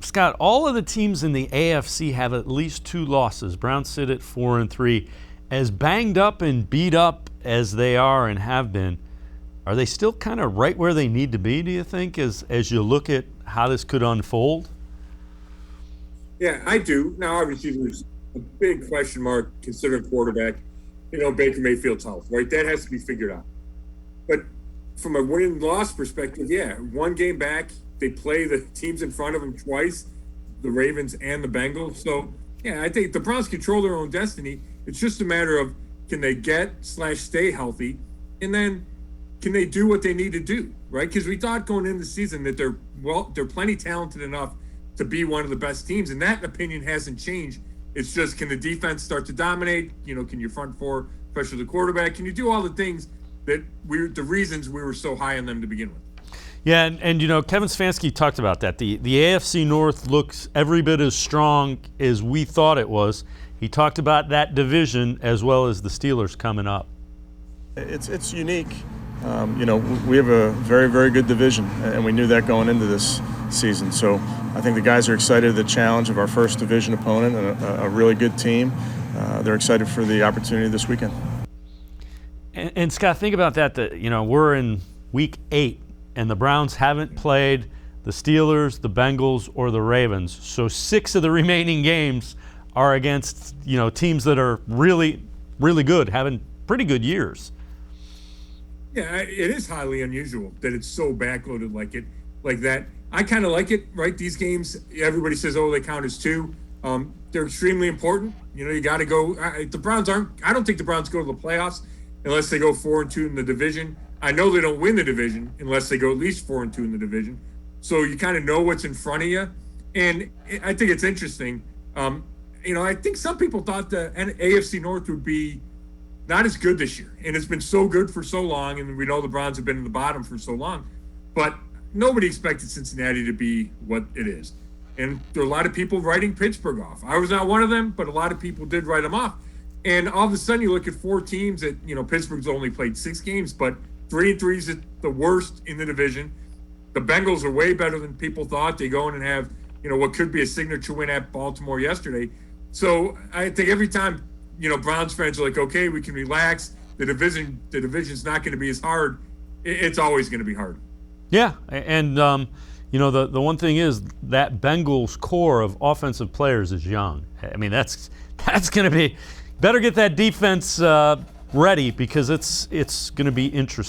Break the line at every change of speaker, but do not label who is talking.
Scott, all of the teams in the AFC have at least 2 losses. Browns sit at 4-3. As banged up and beat up as they are and have been, are they still kind of right where they need to be, do you think, as you look at how this could unfold?
Yeah, I do. Now, obviously, there's a big question mark considering quarterback. Baker Mayfield's health, right? That has to be figured out. But from a win-loss perspective, yeah, 1 game back. They play the teams in front of them twice, the Ravens and the Bengals. So, yeah, I think the Browns control their own destiny. It's just a matter of can they get/stay healthy, and then can they do what they need to do, right? Because we thought going into the season that they're plenty talented enough to be one of the best teams, and that opinion hasn't changed. It's just, can the defense start to dominate? Can your front four, especially the quarterback, can you do all the things that the reasons we were so high on them to begin with?
Yeah, and Kevin Stefanski talked about that. The AFC North looks every bit as strong as we thought it was. He talked about that division as well as the Steelers coming up.
It's unique. We have a very, very good division, and we knew that going into this season. So I think the guys are excited at the challenge of our first division opponent and a really good team. They're excited for the opportunity this weekend.
And Scott, think about that. We're in week 8, and the Browns haven't played the Steelers, the Bengals, or the Ravens. So 6 of the remaining games are against teams that are really, really good, having pretty good years.
Yeah, it is highly unusual that it's so backloaded like that. I kind of like it, right? These games, everybody says, oh, they count as 2. They're extremely important. You got to go. I don't think the Browns go to the playoffs unless they go 4-2 in the division. I know they don't win the division unless they go at least 4-2 in the division. So you kind of know what's in front of you. And I think it's interesting. I think some people thought the AFC North would be not as good this year. And it's been so good for so long. And we know the Browns have been in the bottom for so long. But nobody expected Cincinnati to be what it is. And there are a lot of people writing Pittsburgh off. I was not one of them, but a lot of people did write them off. And all of a sudden you look at 4 teams that, Pittsburgh's only played 6 games, but 3-3 is the worst in the division. The Bengals are way better than people thought. They go in and have, what could be a signature win at Baltimore yesterday. So I think every time, Browns fans are like, okay, we can relax. The division's not going to be as hard. It's always going to be hard.
Yeah, and the one thing is that Bengals core of offensive players is young. I mean, that's going to be better. Get that defense ready because it's going to be interesting.